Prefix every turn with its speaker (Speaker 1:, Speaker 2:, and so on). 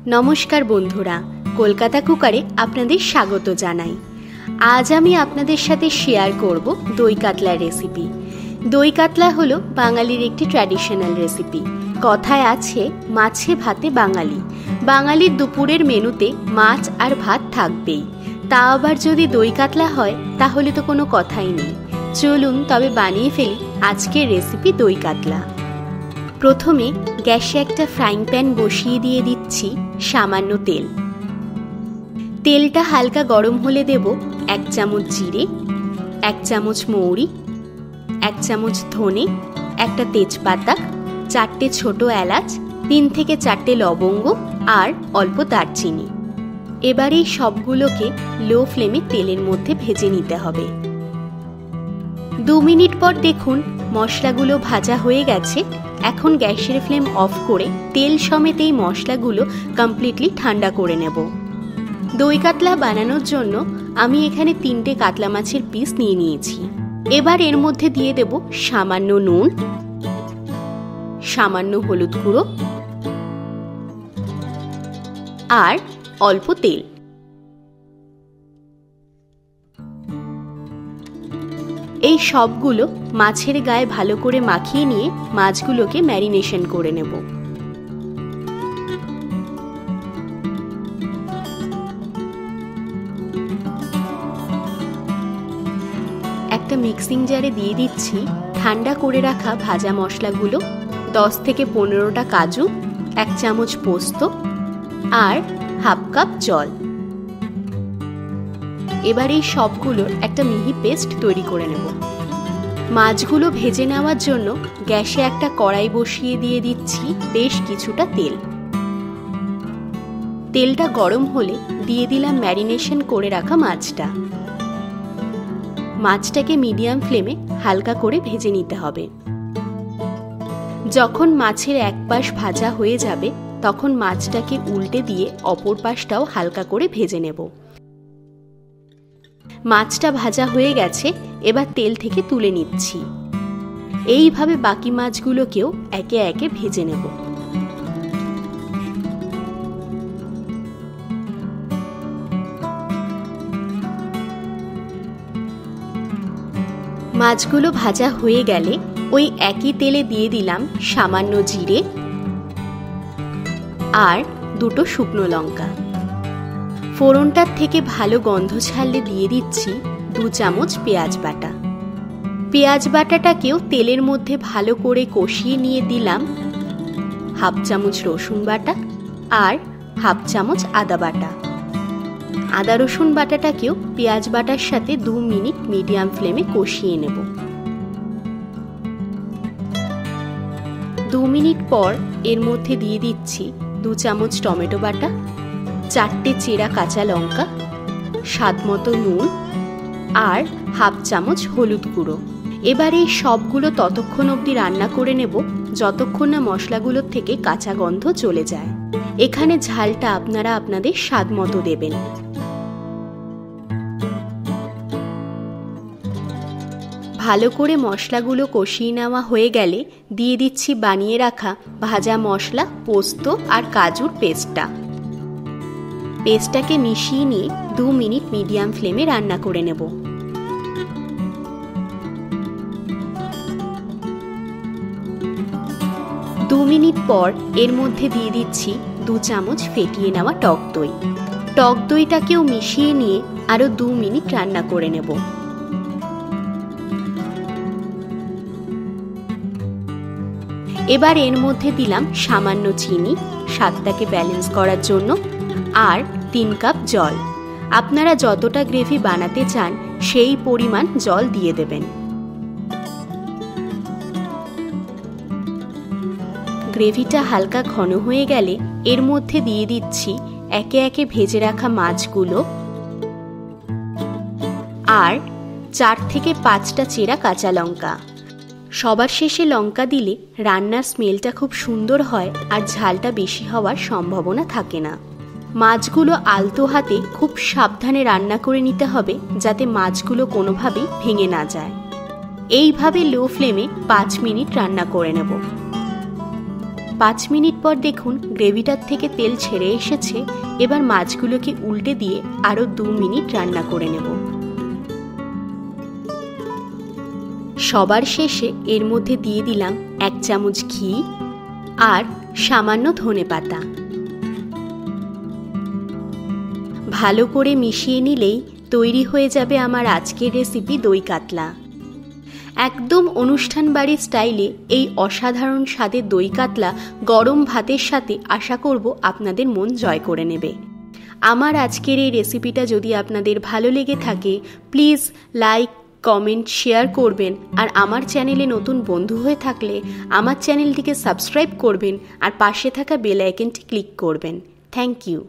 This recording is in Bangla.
Speaker 1: নমস্কার বন্ধুরা, কলকাতা কুকারে আপনাদের স্বাগত জানাই। আজ আমি আপনাদের সাথে শেয়ার করব দই কাতলার রেসিপি। দই কাতলা হলো বাঙালির একটি ট্র্যাডিশনাল রেসিপি। কথায় আছে মাছে ভাতে বাঙালি। বাঙালির দুপুরের মেনুতে মাছ আর ভাত থাকবেই, তা আবার যদি দই কাতলা হয় তাহলে তো কোনো কথাই নেই। চলুন তবে বানিয়ে ফেলি আজকের রেসিপি দই কাতলা। প্রথমে গ্যাসে একটা ফ্রাইং প্যান বসিয়ে দিয়ে দিচ্ছি সামান্য তেল। তেলটা হালকা গরম হলে দেব 1 চামচ জিরে, 1 চামচ মৌরি, 1 চামচ ধনে, একটা তেজপাতা, 4টে ছোট এলাচ, 3 থেকে 4টে লবঙ্গ আর অল্প দারচিনি। এবার এই সবগুলোকে লো ফ্লেমে তেলের মধ্যে ভেজে নিতে হবে। 2 মিনিট পর দেখুন মশলাগুলো ভাজা হয়ে গেছে। এখন গ্যাসের ফ্লেম অফ করে তেল সমেত এই মশলাগুলো কমপ্লিটলি ঠান্ডা করে নেব। দই কাতলা বানানোর জন্য আমি এখানে 3টে কাতলা মাছের পিস নিয়ে নিয়েছি। এবার এর মধ্যে দিয়ে দেব সামান্য নুন, সামান্য হলুদ গুঁড়ো আর অল্প তেল। এই সবগুলো মাছের গায়ে ভালো করে মাখিয়ে নিয়ে মাছগুলোকে ম্যারিনেশন করে নেব। একটা মিক্সিং জারে দিয়ে দিচ্ছি ঠান্ডা করে রাখা ভাজা মশলাগুলো, 10 থেকে 15টা কাজু, 1 চামচ পোস্ত আর হাফ কাপ জল। এবার এই সবগুলোর একটা মিহি পেস্ট তৈরি করে নেব। মাছগুলো ভেজে নেওয়ার জন্য গ্যাসে একটা কড়াই বসিয়ে দিয়ে দিচ্ছি বেশ কিছুটা তেল। তেলটা গরম হলে দিয়ে দিলাম ম্যারিনেশন করে রাখা মাছটা। মাছটাকে মিডিয়াম ফ্লেমে হালকা করে ভেজে নিতে হবে। যখন মাছের এক পাশ ভাজা হয়ে যাবে তখন মাছটাকে উল্টে দিয়ে অপর পাশটাও হালকা করে ভেজে নেব। মাছটা ভাজা হয়ে গেছে, এবার তেল থেকে তুলে নিচ্ছি। এইভাবে বাকি মাছগুলোকেও একে একে ভেজে নেব। মাছগুলো ভাজা হয়ে গেলে ওই একই তেলে দিয়ে দিলাম সামান্য জিরে আর 2টো শুকনো লঙ্কা। ফোড়নটার থেকে ভালো গন্ধ ছাড়লে দিয়ে দিচ্ছি 2 চামচ পেঁয়াজ বাটা। পেঁয়াজ বাটাটাকেও তেলের মধ্যে ভালো করে কষিয়ে নিয়ে দিলাম হাফ চামচ রসুন বাটা আর হাফ চামচ আদা বাটা। আদা রসুন বাটাটাকেও পেঁয়াজ বাটার সাথে 2 মিনিট মিডিয়াম ফ্লেমে কষিয়ে নেব। 2 মিনিট পর এর মধ্যে দিয়ে দিচ্ছি 2 চামচ টমেটো বাটা, 4টে চেরা কাঁচা লঙ্কা, স্বাদ মতো নুন আর হাফ চামচ হলুদ গুঁড়ো। এবার এই সবগুলো ততক্ষণ অবধি রান্না করে নেব যতক্ষণ না মশলাগুলোর থেকে কাঁচা গন্ধ চলে যায়। এখানে ঝালটা আপনারা আপনাদের স্বাদ মতো দেবেন। ভালো করে মশলাগুলো কষিয়ে নেওয়া হয়ে গেলে দিয়ে দিচ্ছি বানিয়ে রাখা ভাজা মশলা, পোস্ত আর কাজুর পেস্টটা। পেস্টটাকে মিশিয়ে নিয়ে 2 মিনিট মিডিয়াম ফ্লেমে রান্না করে নেব। দু মিনিট পর এর মধ্যে দিয়ে দিচ্ছি 2 চামচ ফেটিয়ে নেওয়া টক দই। টক দইটাকেও মিশিয়ে নিয়ে আরো 2 মিনিট রান্না করে নেব। এবার এর মধ্যে দিলাম সামান্য চিনি স্বাদটাকে ব্যালেন্স করার জন্য আর 3 কাপ জল। আপনারা যতটা গ্রেভি বানাতে চান সেই পরিমাণ জল দিয়ে দেবেন। গ্রেভিটা হালকা ঘন হয়ে গেলে এর মধ্যে দিয়ে দিচ্ছি একে একে ভেজে রাখা মাছগুলো আর 4 থেকে 5টা চেরা কাঁচা লঙ্কা। সবার শেষে লঙ্কা দিলে রান্নার স্মেলটা খুব সুন্দর হয় আর ঝালটা বেশি হওয়ার সম্ভাবনা থাকে না। মাছগুলো আলতো হাতে খুব সাবধানে রান্না করে নিতে হবে যাতে মাছগুলো কোনোভাবেই ভেঙে না যায়। এইভাবে লো ফ্লেমে 5 মিনিট রান্না করে নেব। 5 মিনিট পর দেখুন গ্রেভিটার থেকে তেল ছেড়ে এসেছে। এবার মাছগুলোকে উল্টে দিয়ে আরও 2 মিনিট রান্না করে নেব। সবার শেষে এর মধ্যে দিয়ে দিলাম 1 চামচ ঘি আর সামান্য ধনেপাতা। ভালো করে মিশিয়ে নিলেই তৈরি হয়ে যাবে আমার আজকের রেসিপি দই কাতলা। একদম অনুষ্ঠান বাড়ির স্টাইলে এই অসাধারণ স্বাদের দই কাতলা গরম ভাতের সাথে আশা করব আপনাদের মন জয় করে নেবে। আমার আজকের এই রেসিপিটা যদি আপনাদের ভালো লেগে থাকে প্লিজ লাইক, কমেন্ট, শেয়ার করবেন। আর আমার চ্যানেলে নতুন বন্ধু হয়ে থাকলে আমার চ্যানেলটিকে সাবস্ক্রাইব করবেন আর পাশে থাকা বেল আইকনটি ক্লিক করবেন। Thank you.